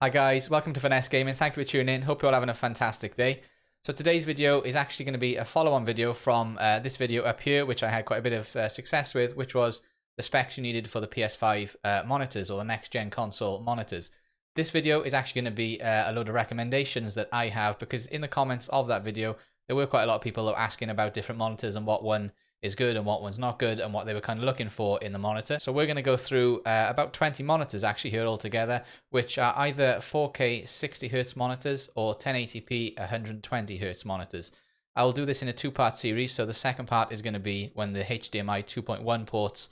Hi guys, welcome to Finesse Gaming. Thank you for tuning in. Hope you're all having a fantastic day. So today's video is actually going to be a follow-on video from this video up here, which I had quite a bit of success with, which was the specs you needed for the PS5 monitors or the next-gen console monitors. This video is actually going to be a load of recommendations that I have, because in the comments of that video, there were quite a lot of people asking about different monitors and what one is good and what one's not good and what they were kind of looking for in the monitor. So we're going to go through about 20 monitors actually here altogether, which are either 4K 60Hz monitors or 1080p 120Hz monitors. I will do this in a two-part series. So the second part is going to be when the HDMI 2.1 ports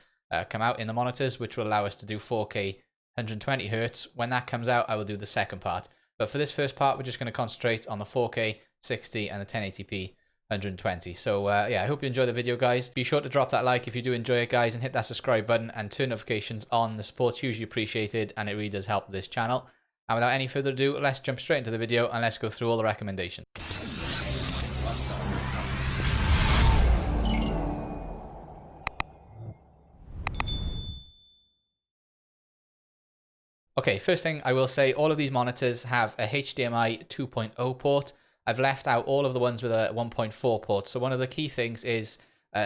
come out in the monitors, which will allow us to do 4K 120Hz. When that comes out, I will do the second part. But for this first part, we're just going to concentrate on the 4K 60 and the 1080p 120. So yeah, I hope you enjoy the video, guys. Be sure to drop that like if you do enjoy it, guys, and hit that subscribe button and turn notifications on. The support's hugely appreciated and it really does help this channel. And without any further ado, let's jump straight into the video and let's go through all the recommendations. Okay, first thing I will say, all of these monitors have a HDMI 2.0 port. I've left out all of the ones with a 1.4 port. So one of the key things is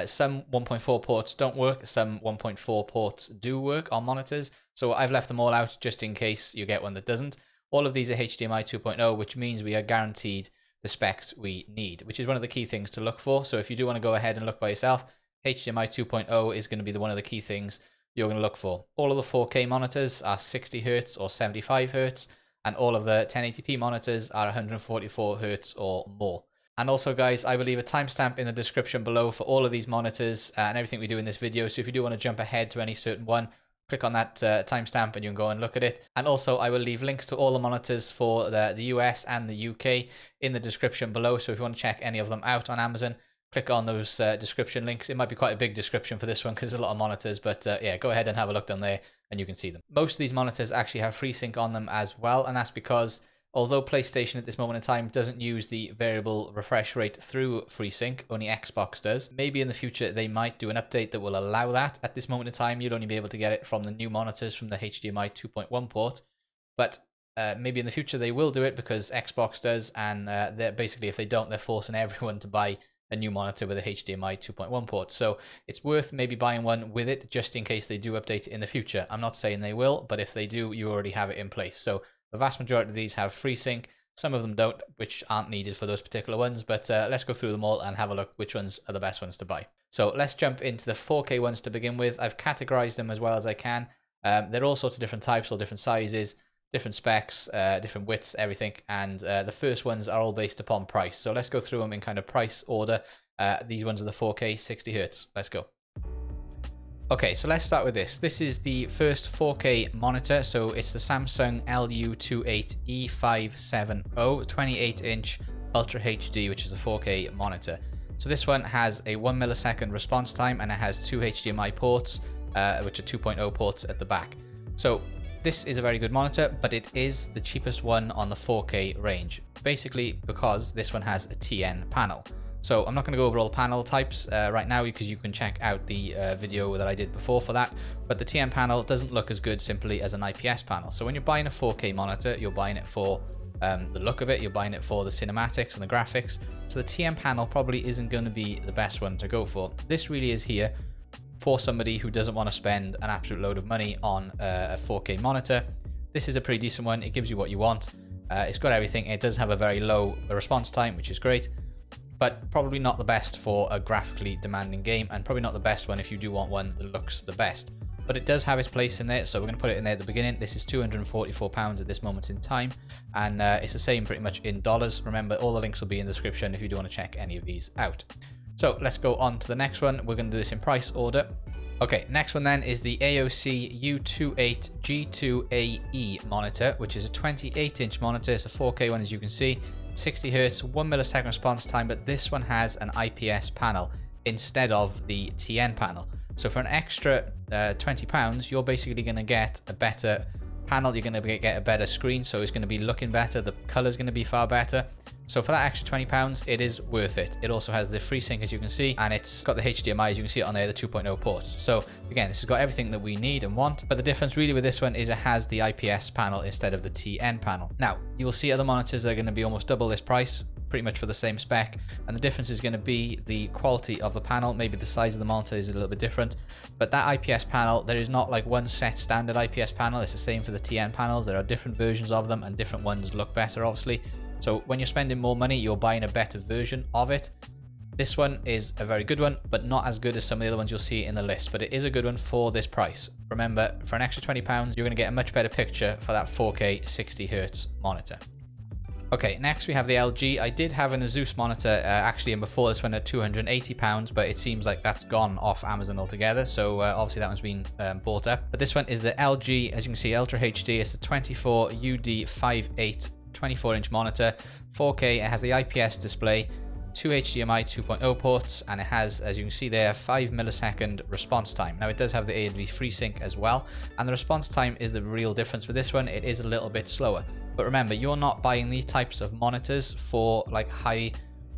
some 1.4 ports don't work, some 1.4 ports do work on monitors. So I've left them all out just in case you get one that doesn't. All of these are HDMI 2.0, which means we are guaranteed the specs we need, which is one of the key things to look for. So if you do want to go ahead and look by yourself, HDMI 2.0 is going to be one of the key things you're going to look for. All of the 4K monitors are 60Hz or 75Hz. And all of the 1080p monitors are 144 Hz or more. And also, guys, I will leave a timestamp in the description below for all of these monitors and everything we do in this video. So if you do want to jump ahead to any certain one, click on that timestamp and you can go and look at it. And also, I will leave links to all the monitors for the US and the UK in the description below. So if you want to check any of them out on Amazon, click on those description links. It might be quite a big description for this one because there's a lot of monitors, but yeah, go ahead and have a look down there and you can see them. Most of these monitors actually have FreeSync on them as well, and that's because although PlayStation at this moment in time doesn't use the variable refresh rate through FreeSync, only Xbox does. Maybe in the future they might do an update that will allow that. At this moment in time, you'll only be able to get it from the new monitors from the HDMI 2.1 port, but maybe in the future they will do it because Xbox does, and they're basically, if they don't, they're forcing everyone to buy a new monitor with a HDMI 2.1 port. So it's worth maybe buying one with it just in case they do update it in the future. I'm not saying they will, but if they do, you already have it in place. So the vast majority of these have FreeSync. Some of them don't, which aren't needed for those particular ones, but let's go through them all and have a look which ones are the best ones to buy. So let's jump into the 4K ones to begin with. I've categorized them as well as I can. They're all sorts of different types or different sizes, different specs, different widths, everything. And the first ones are all based upon price. So let's go through them in kind of price order. These ones are the 4K 60Hz. Let's go. Okay, so let's start with this. This is the first 4K monitor. So it's the Samsung LU28E570 28-inch Ultra HD, which is a 4K monitor. So this one has a 1 millisecond response time and it has two HDMI ports, which are 2.0 ports at the back. So this is a very good monitor, but it is the cheapest one on the 4K range, basically because this one has a TN panel. So I'm not going to go over all the panel types right now because you can check out the video that I did before for that. But the TN panel doesn't look as good simply as an IPS panel. So when you're buying a 4K monitor, you're buying it for the look of it, you're buying it for the cinematics and the graphics. So the TN panel probably isn't going to be the best one to go for. This really is here for somebody who doesn't want to spend an absolute load of money on a 4K monitor. This is a pretty decent one. It gives you what you want. It's got everything. It does have a very low response time, which is great, but probably not the best for a graphically demanding game, and probably not the best one if you do want one that looks the best. But it does have its place in there, so we're going to put it in there at the beginning. This is £244 at this moment in time, and it's the same pretty much in dollars. Remember, all the links will be in the description if you do want to check any of these out. So let's go on to the next one. We're going to do this in price order. Okay, next one then is the AOC U28G2AE monitor, which is a 28-inch monitor. It's a 4K one, as you can see. 60Hz, 1 millisecond response time, but this one has an IPS panel instead of the TN panel. So for an extra £20, you're basically going to get a better panel, you're going to get a better screen, so it's going to be looking better, the color's going to be far better. So for that extra £20, it is worth it. It also has the FreeSync, as you can see, and it's got the HDMI, as you can see it on there, the 2.0 ports. So again, this has got everything that we need and want, but the difference really with this one is it has the IPS panel instead of the TN panel. Now, you will see other monitors that are going to be almost double this price, pretty much for the same spec, and the difference is going to be the quality of the panel. Maybe the size of the monitor is a little bit different, but that IPS panel, there is not like one set standard IPS panel. It's the same for the TN panels. There are different versions of them, and different ones look better, obviously. So when you're spending more money, you're buying a better version of it. This one is a very good one, but not as good as some of the other ones you'll see in the list, but it is a good one for this price. Remember, for an extra £20, you're going to get a much better picture for that 4K 60Hz monitor. Okay, next we have the LG. I did have an Asus monitor actually, and before this one at £280, but it seems like that's gone off Amazon altogether. So obviously that one's been bought up. But this one is the LG, as you can see, Ultra HD. It's a 24UD58 24-inch monitor, 4K. It has the IPS display, 2 HDMI 2.0 ports, and it has, as you can see there, 5 millisecond response time. Now it does have the AMD FreeSync as well, and the response time is the real difference with this one. It is a little bit slower. But remember, you're not buying these types of monitors for like high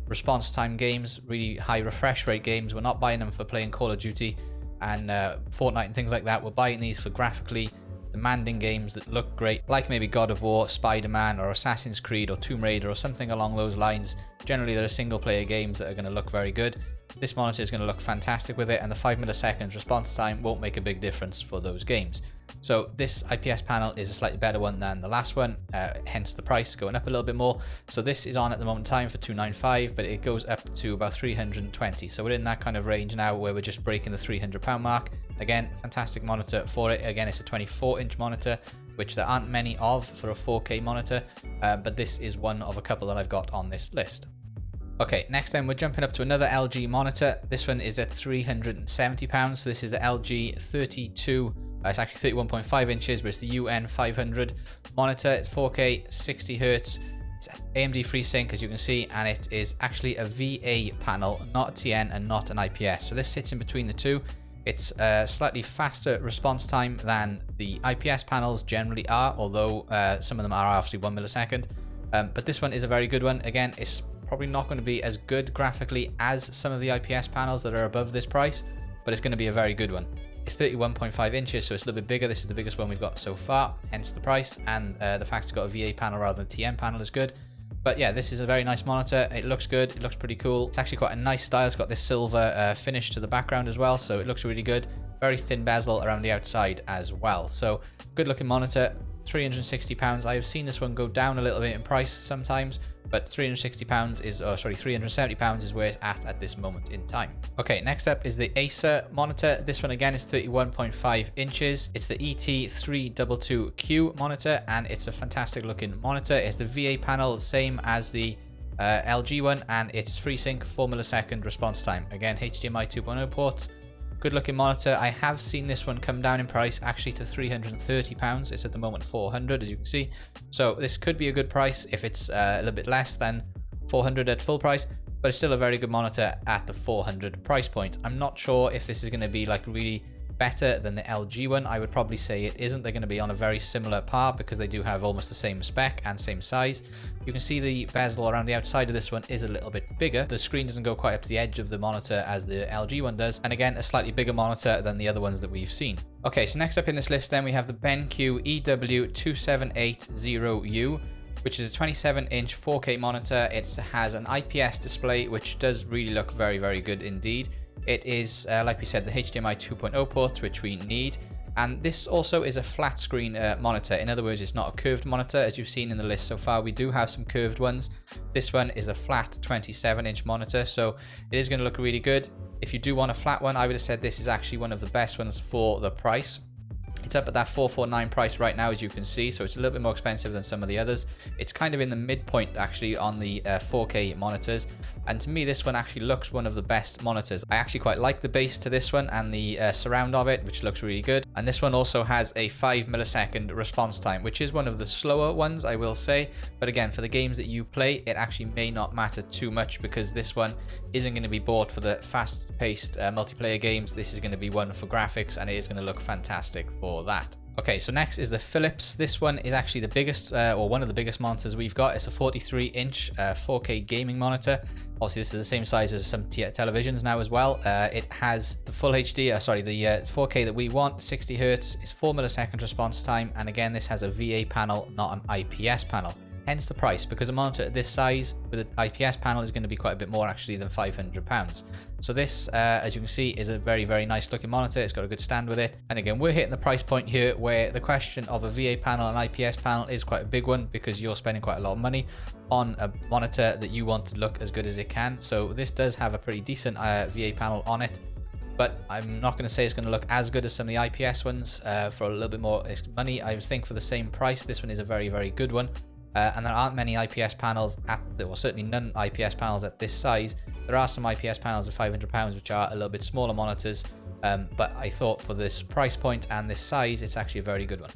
response time games, really high refresh rate games. We're not buying them for playing Call of Duty and Fortnite and things like that. We're buying these for graphically demanding games that look great, like maybe God of War, Spider-Man, or Assassin's Creed, or Tomb Raider, or something along those lines. Generally, there are single player games that are going to look very good. This monitor is going to look fantastic with it, and the 5 milliseconds response time won't make a big difference for those games. So this IPS panel is a slightly better one than the last one, hence the price going up a little bit more. So this is on at the moment in time for $295, but it goes up to about $320. So we're in that kind of range now where we're just breaking the £300 mark. Again, fantastic monitor for it. Again, it's a 24-inch monitor, which there aren't many of for a 4K monitor, but this is one of a couple that I've got on this list. Okay, next then we're jumping up to another LG monitor. This one is at £370. So this is the LG 32. It's actually 31.5 inches, but it's the UN500 monitor. It's 4K 60Hz. It's AMD FreeSync, as you can see, and it is actually a VA panel, not a TN and not an IPS. So this sits in between the two. It's a slightly faster response time than the IPS panels generally are, although some of them are obviously 1 millisecond. But this one is a very good one. Again, it's probably not going to be as good graphically as some of the IPS panels that are above this price, but it's going to be a very good one. It's 31.5 inches, so it's a little bit bigger. This is the biggest one we've got so far, hence the price, and the fact it's got a VA panel rather than TN panel is good. But yeah, this is a very nice monitor. It looks good. It looks pretty cool. It's actually quite a nice style. It's got this silver finish to the background as well, so it looks really good. Very thin bezel around the outside as well. So good looking monitor. £360. I have seen this one go down a little bit in price sometimes, but £370 is where it's at this moment in time. Okay, next up is the Acer monitor. This one again is 31.5 inches. It's the ET322Q monitor, and it's a fantastic looking monitor. It's the VA panel, same as the LG one, and it's FreeSync 4 millisecond response time. Again, HDMI 2.0 ports. Good looking monitor. I have seen this one come down in price actually to £330. It's at the moment 400, as you can see. So this could be a good price if it's a little bit less than 400 at full price, but it's still a very good monitor at the 400 price point. I'm not sure if this is going to be like really better than the LG one. I would probably say it isn't. They're going to be on a very similar par because they do have almost the same spec and same size. You can see the bezel around the outside of this one is a little bit bigger. The screen doesn't go quite up to the edge of the monitor as the LG one does, and again, a slightly bigger monitor than the other ones that we've seen. Okay, so next up in this list then we have the BenQ EW2780U, which is a 27-inch 4K monitor. It has an IPS display, which does really look very, very good indeed. It is, like we said, the HDMI 2.0 port, which we need. And this also is a flat screen monitor. In other words, it's not a curved monitor. As you've seen in the list so far, we do have some curved ones. This one is a flat 27-inch monitor, so it is going to look really good. If you do want a flat one, I would have said this is actually one of the best ones for the price. It's up at that $449 price right now, as you can see, so it's a little bit more expensive than some of the others. It's kind of in the midpoint actually on the 4K monitors, and to me this one actually looks one of the best monitors. I actually quite like the base to this one and the surround of it, which looks really good. And this one also has a 5 millisecond response time, which is one of the slower ones, I will say. But again, for the games that you play, it actually may not matter too much because this one isn't going to be bought for the fast-paced multiplayer games. This is going to be one for graphics, and it is going to look fantastic for that. Okay, so next is the Philips. This one is actually the biggest, or one of the biggest monitors we've got. It's a 43-inch 4K gaming monitor. Obviously, this is the same size as some televisions now as well. It has the full HD, the 4K that we want, 60 Hz. It's 4 millisecond response time, and again, this has a VA panel, not an IPS panel. Hence the price, because a monitor this size with an IPS panel is going to be quite a bit more actually than £500. So this, as you can see, is a very, very nice looking monitor. It's got a good stand with it. And again, we're hitting the price point here where the question of a VA panel and IPS panel is quite a big one, because you're spending quite a lot of money on a monitor that you want to look as good as it can. So this does have a pretty decent VA panel on it. But I'm not going to say it's going to look as good as some of the IPS ones for a little bit more money. I think for the same price, this one is a very, very good one. And there aren't many IPS panels or certainly none IPS panels at this size. There are some IPS panels at £500 which are a little bit smaller monitors, but I thought for this price point and this size, it's actually a very good one.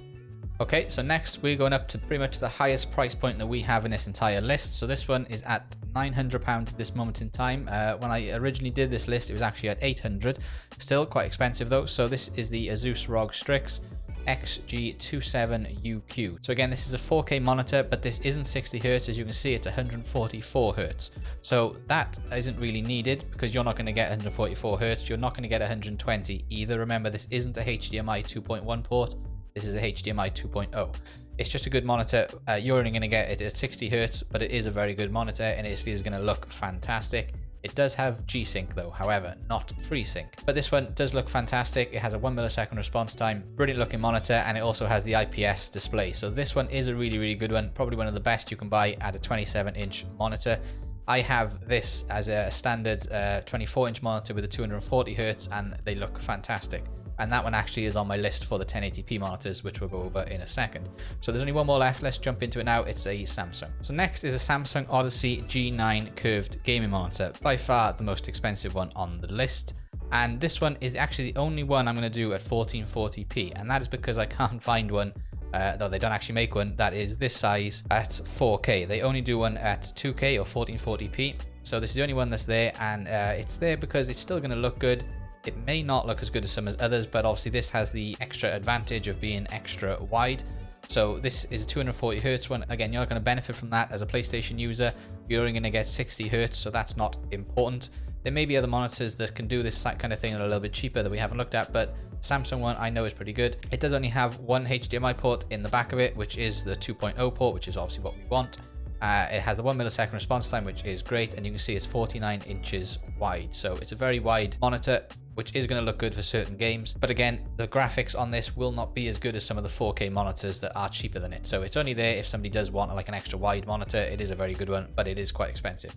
Okay, so next we're going up to pretty much the highest price point that we have in this entire list. So this one is at £900 at this moment in time. When I originally did this list, it was actually at £800. Still quite expensive though. So this is the Asus ROG Strix XG27UQ. So again, this is a 4K monitor, but this isn't 60 Hz. As you can see, it's 144 Hz. So that isn't really needed, because you're not going to get 144 Hz. You're not going to get 120 either. Remember, this isn't a HDMI 2.1 port. This is a HDMI 2.0. It's just a good monitor. You're only going to get it at 60 Hz, but it is a very good monitor, and it is going to look fantastic. It does have G-Sync though, however, not FreeSync. But this one does look fantastic. It has a 1 millisecond response time, brilliant looking monitor, and it also has the IPS display. So this one is a really, really good one. Probably one of the best you can buy at a 27-inch monitor. I have this as a standard 24-inch monitor with a 240 Hz, and they look fantastic. And that one actually is on my list for the 1080p monitors, which we'll go over in a second. So there's only one more left. Let's jump into it now. It's a Samsung. So next is a Samsung Odyssey G9 curved gaming monitor, by far the most expensive one on the list. And this one is actually the only one I'm going to do at 1440p, and that is because I can't find one, though they don't actually make one, that is this size at 4K. They only do one at 2K or 1440p. So this is the only one that's there, and it's there because it's still going to look good. It may not look as good as some as others, but obviously this has the extra advantage of being extra wide. So this is a 240 Hz one. Again, you're not going to benefit from that as a PlayStation user. You're only going to get 60 Hz, so that's not important. There may be other monitors that can do this kind of thing that are a little bit cheaper that we haven't looked at, but Samsung one I know is pretty good. It does only have one HDMI port in the back of it, which is the 2.0 port, which is obviously what we want. It has a 1 millisecond response time, which is great, and you can see it's 49 inches wide. So it's a very wide monitor, which is going to look good for certain games. But again, the graphics on this will not be as good as some of the 4K monitors that are cheaper than it. So it's only there if somebody does want like an extra wide monitor. It is a very good one, but it is quite expensive.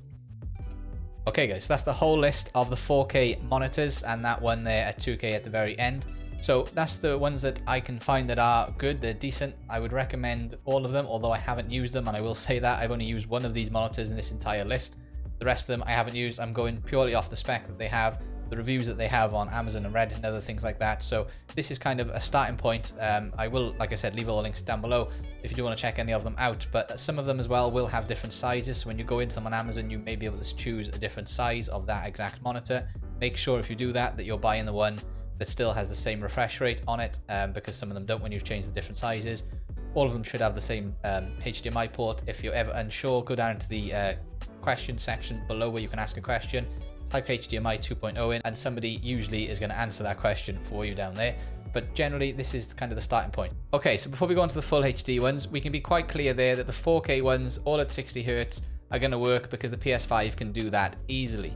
Okay guys, so that's the whole list of the 4K monitors, and that one there at 2K at the very end. So that's the ones that I can find that are good, they're decent. I would recommend all of them, although I haven't used them, and I will say that I've only used one of these monitors in this entire list. The rest of them I haven't used. I'm going purely off the spec that they have, the reviews that they have on Amazon and Reddit and other things like that. So this is kind of a starting point. I will, like I said, leave all the links down below if you do want to check any of them out, but some of them as well will have different sizes. So when you go into them on Amazon, you may be able to choose a different size of that exact monitor. Make sure if you do that, that you're buying the one that still has the same refresh rate on it, because some of them don't when you change the different sizes. All of them should have the same HDMI port. If you're ever unsure, go down to the question section below where you can ask a question, type HDMI 2.0 in, and somebody usually is going to answer that question for you down there. But generally, this is kind of the starting point. Okay, so before we go on to the full HD ones, we can be quite clear there that the 4K ones, all at 60 Hz, are going to work because the PS5 can do that easily.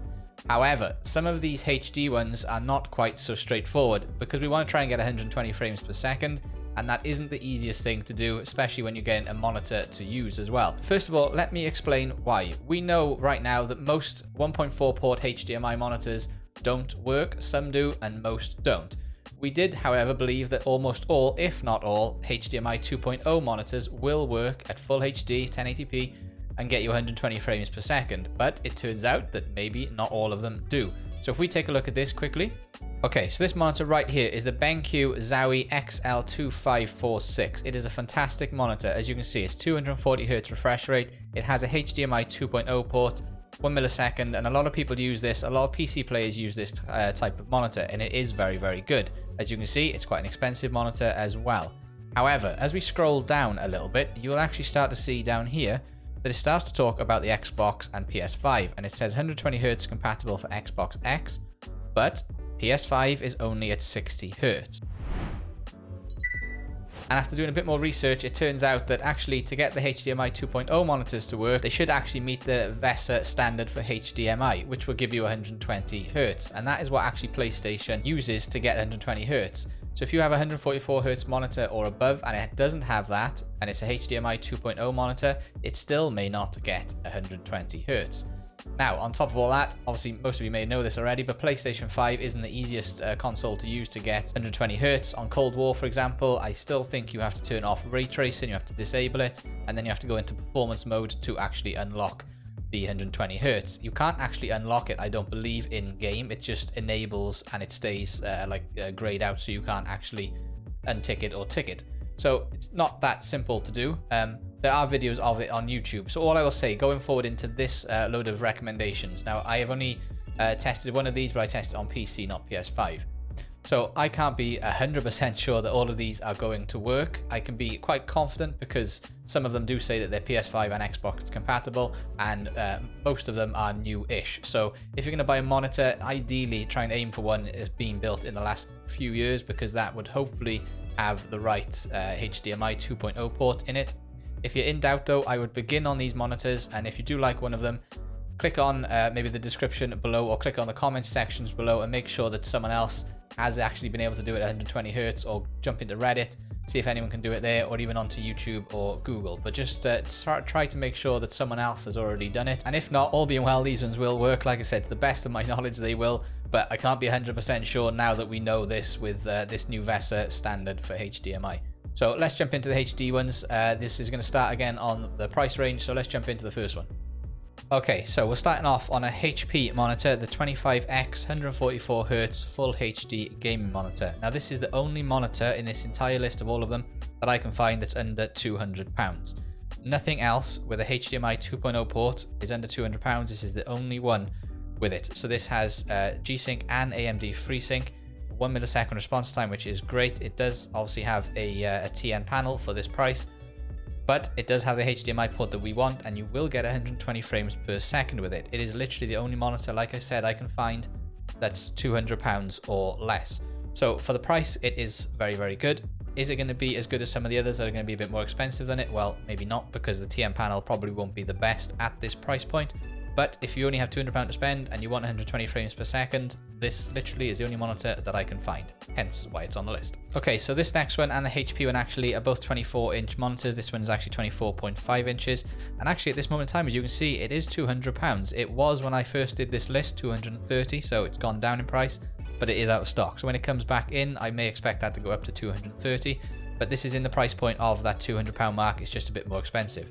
However, some of these HD ones are not quite so straightforward, because we want to try and get 120 frames per second, and that isn't the easiest thing to do, especially when you're getting a monitor to use as well. First of all, let me explain why. We know right now that most 1.4 port HDMI monitors don't work, some do and most don't. We did, however, believe that almost all, if not all, HDMI 2.0 monitors will work at full HD 1080p and get you 120 frames per second, but it turns out that maybe not all of them do. So if we take a look at this quickly. Okay, so this monitor right here is the BenQ XL2546. It is a fantastic monitor. As you can see, it's 240 Hz refresh rate. It has a HDMI 2.0 port, 1 millisecond, and a lot of people use this. A lot of PC players use this type of monitor, and it is very, very good. As you can see, it's quite an expensive monitor as well. However, as we scroll down a little bit, you will actually start to see down here that it starts to talk about the Xbox and PS5, and it says 120Hz compatible for Xbox X, but PS5 is only at 60Hz. And after doing a bit more research, it turns out that actually to get the HDMI 2.0 monitors to work, they should actually meet the VESA standard for HDMI, which will give you 120Hz. And that is what actually PlayStation uses to get 120Hz. So if you have a 144Hz monitor or above and it doesn't have that, and it's a HDMI 2.0 monitor, it still may not get 120Hz. Now, on top of all that, obviously most of you may know this already, but PlayStation 5 isn't the easiest console to use to get 120Hz. On Cold War, for example, I still think you have to turn off ray tracing, you have to disable it, and then you have to go into performance mode to actually unlock the 120Hz. You can't actually unlock it, I don't believe, in game. It just enables and it stays grayed out, so you can't actually untick it or tick it. So it's not that simple to do. There are videos of it on YouTube. So all I will say going forward into this load of recommendations. Now, I have only tested one of these, but I tested on PC, not PS5. So I can't be 100% sure that all of these are going to work. I can be quite confident because some of them do say that they're PS5 and Xbox compatible, and most of them are new-ish. So if you're going to buy a monitor, ideally try and aim for one that's been built in the last few years, because that would hopefully have the right HDMI 2.0 port in it. If you're in doubt though, I would begin on these monitors, and if you do like one of them, click on maybe the description below or click on the comment sections below and make sure that someone else has actually been able to do it at 120Hz, or jump into Reddit, see if anyone can do it there, or even onto YouTube or Google. But just try to make sure that someone else has already done it. And if not, all being well, these ones will work. Like I said, to the best of my knowledge, they will. But I can't be 100% sure now that we know this with this new VESA standard for HDMI. So let's jump into the HD ones. This is going to start again on the price range, so let's jump into the first one. Okay, so we're starting off on a HP monitor, the 25X 144Hz Full HD gaming monitor. Now this is the only monitor in this entire list of all of them that I can find that's under £200. Nothing else with a HDMI 2.0 port is under £200. This is the only one with it. So this has G-Sync and AMD FreeSync, 1 millisecond response time, which is great. It does obviously have a TN panel for this price, but it does have the HDMI port that we want, and you will get 120 frames per second with it. It is literally the only monitor, like I said, I can find that's £200 or less. So for the price, it is very, very good. Is it going to be as good as some of the others that are going to be a bit more expensive than it? Well, maybe not, because the TN panel probably won't be the best at this price point. But if you only have £200 to spend and you want 120 frames per second, this literally is the only monitor that I can find, hence why it's on the list. Okay, so this next one and the HP one actually are both 24-inch monitors. This one is actually 24.5 inches. And actually at this moment in time, as you can see, it is £200. It was, when I first did this list, 230, so it's gone down in price, but it is out of stock. So when it comes back in, I may expect that to go up to 230, but this is in the price point of that £200 mark. It's just a bit more expensive.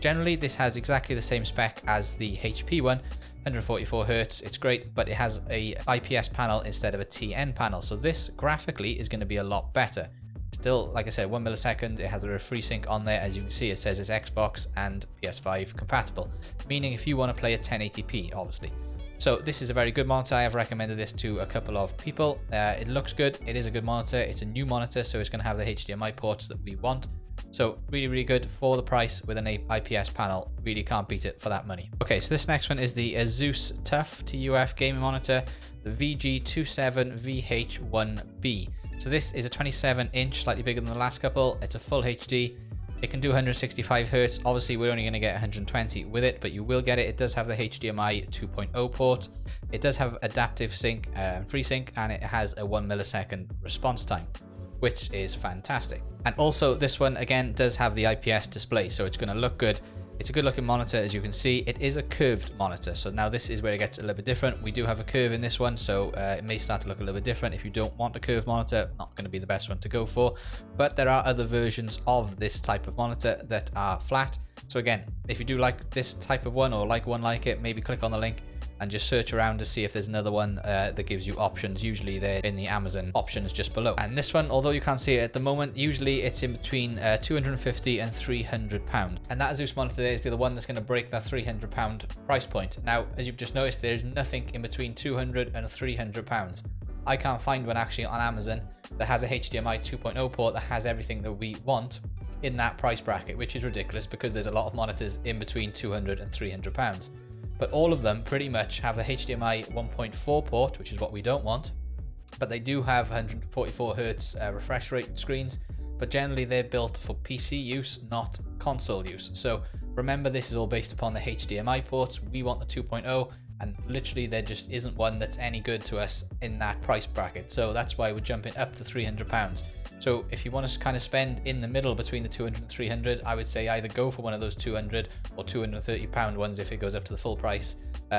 Generally, this has exactly the same spec as the HP one, 144Hz. It's great, but it has a IPS panel instead of a TN panel. So this graphically is going to be a lot better. Still, like I said, 1 millisecond. It has a FreeSync on there. As you can see, it says it's Xbox and PS5 compatible, meaning if you want to play at 1080p, obviously. So this is a very good monitor. I have recommended this to a couple of people. It looks good. It is a good monitor. It's a new monitor, so it's going to have the HDMI ports that we want. So really, really good for the price with an IPS panel. Really can't beat it for that money. Okay, so this next one is the Asus TUF Gaming Monitor, the VG27VH1B. So this is a 27-inch, slightly bigger than the last couple. It's a full HD. It can do 165 Hz. Obviously, we're only going to get 120 with it, but you will get it. It does have the HDMI 2.0 port. It does have adaptive sync and FreeSync, and it has a 1 millisecond response time, which is fantastic. And also this one again does have the IPS display, so it's going to look good. It's a good looking monitor, as you can see. It is a curved monitor, so now this is where it gets a little bit different. We do have a curve in this one, so it may start to look a little bit different. If you don't want a curved monitor, not going to be the best one to go for, but there are other versions of this type of monitor that are flat. So again, if you do like this type of one or like one like it, maybe click on the link and just search around to see if there's another one that gives you options. Usually they're in the Amazon options just below. And this one, although you can't see it at the moment, usually it's in between £250 and £300. And that Asus monitor there is the other one that's going to break that £300 price point. Now, as you've just noticed, there's nothing in between £200 and £300. I can't find one actually on Amazon that has a HDMI 2.0 port that has everything that we want in that price bracket, which is ridiculous because there's a lot of monitors in between 200 and 300 pounds. But all of them pretty much have the HDMI 1.4 port, which is what we don't want, but they do have 144 Hz refresh rate screens, but generally they're built for PC use, not console use. So remember, this is all based upon the HDMI ports. We want the 2.0, and literally there just isn't one that's any good to us in that price bracket. So that's why we're jumping up to 300 pounds. So if you want to kind of spend in the middle between the 200 and 300, I would say either go for one of those 200 or 230 pound ones if it goes up to the full price,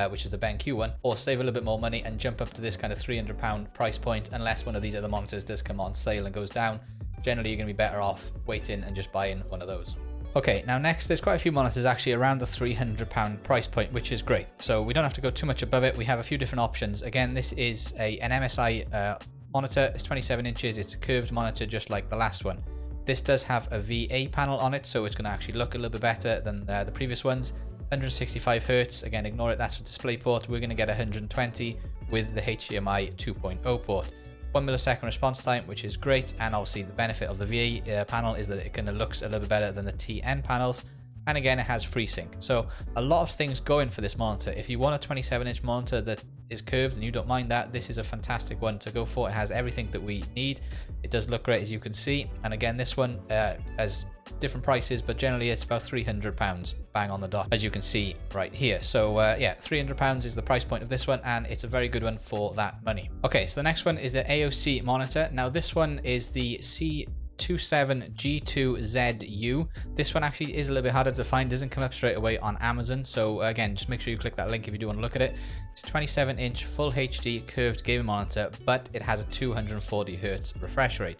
which is the BenQ one, or save a little bit more money and jump up to this kind of 300 pound price point, unless one of these other monitors does come on sale and goes down. Generally, you're going to be better off waiting and just buying one of those. Okay, now next, there's quite a few monitors actually around the 300 pound price point, which is great. So we don't have to go too much above it. We have a few different options. Again, this is an MSI monitor. It's 27 inches. It's a curved monitor just like the last one. This does have a VA panel on it, so it's going to actually look a little bit better than the previous ones. 165 Hz, again, ignore it, that's for DisplayPort. We're going to get 120 with the HDMI 2.0 port. 1 millisecond response time, which is great, and obviously the benefit of the VA panel is that it kind of looks a little bit better than the TN panels. And again, it has FreeSync. So a lot of things going for this monitor. If you want a 27-inch monitor that is curved and you don't mind that, this is a fantastic one to go for. It has everything that we need. It does look great, as you can see. And again, this one has different prices, but generally it's about 300 pounds, bang on the dot, as you can see right here. So yeah, 300 pounds is the price point of this one, and it's a very good one for that money. Okay, so the next one is the AOC monitor. Now this one is the C27G2ZU. This one actually is a little bit harder to find, doesn't come up straight away on Amazon. So again, just make sure you click that link if you do want to look at it. It's a 27-inch full HD curved gaming monitor, but it has a 240 Hz refresh rate.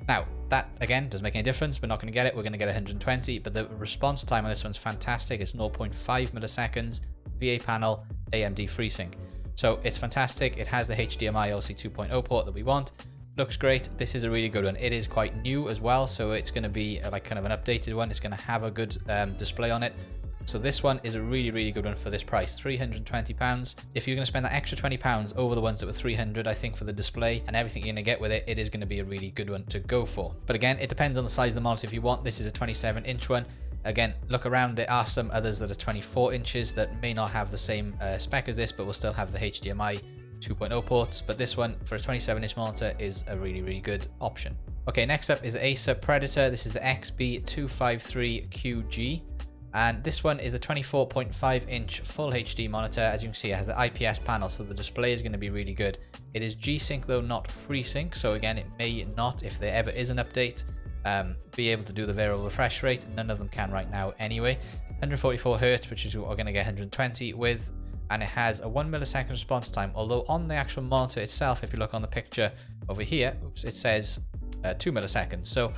Now, that again doesn't make any difference. We're not going to get it. We're going to get 120, but the response time on this one's fantastic. It's 0.5 milliseconds, VA panel, AMD FreeSync. So it's fantastic. It has the HDMI obviously 2.0 port that we want. Looks great. This is a really good one. It is quite new as well, so it's going to be like kind of an updated one. It's going to have a good display on it. So this one is a really good one for this price, 320 pounds. If you're going to spend that extra 20 pounds over the ones that were 300, I think for the display and everything you're going to get with it, it is going to be a really good one to go for. But again, it depends on the size of the monitor if you want. This is a 27-inch one. Again, look around. There are some others that are 24 inches that may not have the same spec as this, but will still have the HDMI 2.0 ports. But this one for a 27-inch monitor is a really good option. Okay, next up is the Acer Predator. This is the XB253QG. And this one is a 24.5-inch full HD monitor. As you can see, it has the IPS panel, so the display is going to be really good. It is G-Sync though, not FreeSync. So again, it may not, if there ever is an update, be able to do the variable refresh rate. None of them can right now anyway. 144 Hz, which is what we're going to get 120 with. And it has a 1 millisecond response time. Although on the actual monitor itself, if you look on the picture over here, oops, it says 2 milliseconds. So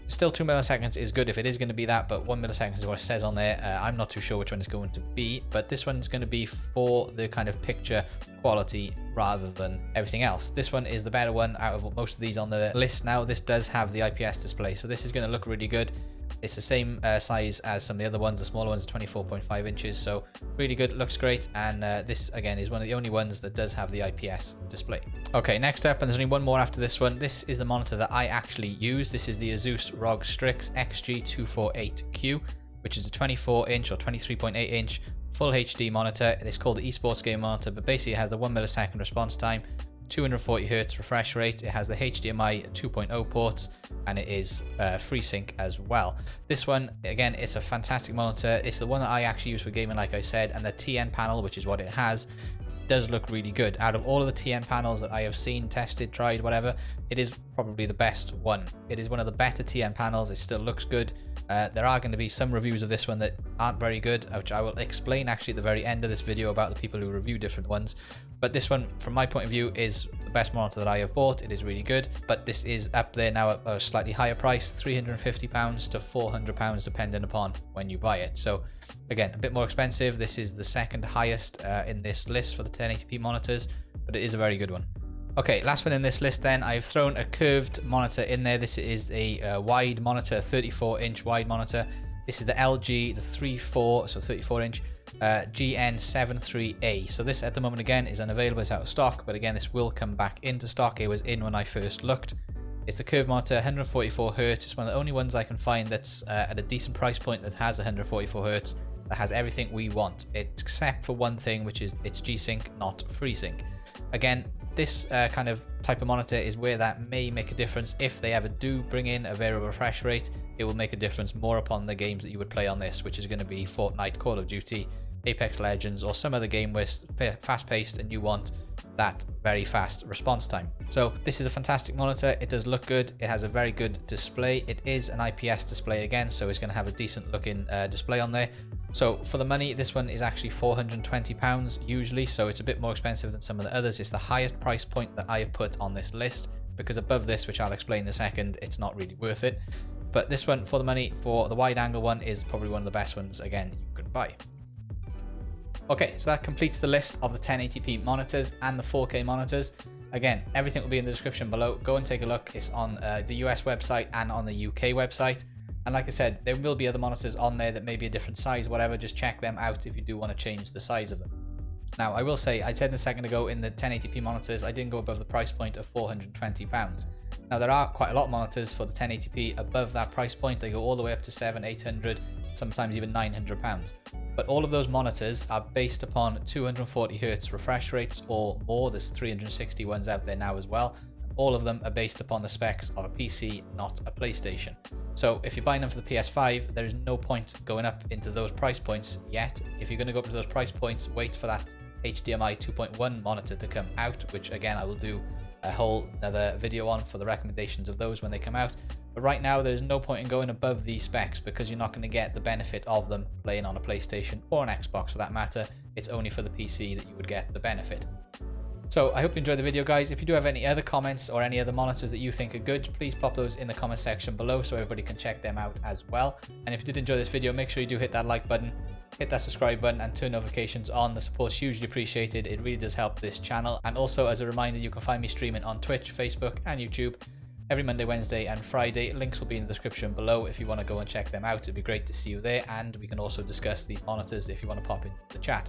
still 2 milliseconds is good if it is going to be that, but 1 millisecond is what it says on there. I'm not too sure which one it's going to be, but this one's going to be for the kind of picture quality rather than everything else. This one is the better one out of most of these on the list now. This does have the IPS display, so this is going to look really good. It's the same size as some of the other ones. The smaller ones are 24.5 inches, so really good, looks great. And this again is one of the only ones that does have the IPS display. Okay, next up, and there's only one more after this one. This is the monitor that I actually use. This is the Asus ROG Strix XG248Q, which is a 24-inch or 23.8-inch full HD monitor. It's called the esports game monitor, but basically it has the 1 millisecond response time, 240 Hz refresh rate. It has the HDMI 2.0 ports, and it is FreeSync as well. This one, again, it's a fantastic monitor. It's the one that I actually use for gaming, like I said, and the TN panel, which is what it has, does look really good. Out of all of the TN panels that I have seen, tested, tried, whatever, it is probably the best one. It is one of the better TN panels. It still looks good. There are going to be some reviews of this one that aren't very good, which I will explain actually at the very end of this video about the people who review different ones. But this one, from my point of view, is the best monitor that I have bought. It is really good, but this is up there now at a slightly higher price, £350 to £400 depending upon when you buy it. So again, a bit more expensive. This is the second highest in this list for the 1080p monitors, but it is a very good one. Okay, last one in this list then, I've thrown a curved monitor in there. This is a wide monitor, 34-inch wide monitor. This is the LG, the 34, so 34-inch. GN73A. So this at the moment again is unavailable, it's out of stock, but again this will come back into stock. It was in when I first looked. It's a curve monitor, 144Hz. It's one of the only ones I can find that's at a decent price point that has 144Hz, that has everything we want, except for one thing, which is it's G-Sync, not FreeSync. Again, this kind of type of monitor is where that may make a difference. If they ever do bring in a variable refresh rate, it will make a difference more upon the games that you would play on this, which is going to be Fortnite, Call of Duty, Apex Legends, or some other game where it's fast-paced and you want that very fast response time. So this is a fantastic monitor. It does look good. It has a very good display. It is an IPS display again, so it's going to have a decent looking display on there. So for the money, this one is actually £420 usually, so it's a bit more expensive than some of the others. It's the highest price point that I have put on this list, because above this, which I'll explain in a second, it's not really worth it. But this one, for the money, for the wide angle one, is probably one of the best ones, again, you can buy. Okay, so that completes the list of the 1080p monitors and the 4K monitors. Again, everything will be in the description below. Go and take a look. It's on the US website and on the UK website. And like I said, there will be other monitors on there that may be a different size, whatever. Just check them out if you do want to change the size of them. Now, I will say, I said a second ago, in the 1080p monitors, I didn't go above the price point of £420. Now, there are quite a lot of monitors for the 1080p above that price point. They go all the way up to £700, £800, sometimes even £900. But all of those monitors are based upon 240Hz refresh rates or more. There's 360 ones out there now as well. All of them are based upon the specs of a PC, not a PlayStation. So if you're buying them for the PS5, there is no point going up into those price points yet. If you're going to go up to those price points, wait for that HDMI 2.1 monitor to come out, which again I will do a whole another video on for the recommendations of those when they come out. But right now there's no point in going above these specs, because you're not going to get the benefit of them playing on a PlayStation or an Xbox for that matter. It's only for the PC that you would get the benefit. So I hope you enjoyed the video, guys. If you do have any other comments or any other monitors that you think are good, please pop those in the comment section below so everybody can check them out as well. And if you did enjoy this video, make sure you do hit that like button, hit that subscribe button, and turn notifications on. The support's hugely appreciated. It really does help this channel. And also, as a reminder, you can find me streaming on Twitch, Facebook, and YouTube every Monday, Wednesday, and Friday. Links will be in the description below if you want to go and check them out. It'd be great to see you there, and we can also discuss these monitors if you want to pop into the chat.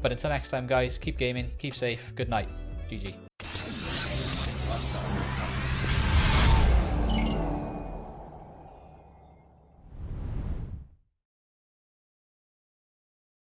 But until next time, guys, keep gaming, keep safe, good night, GG.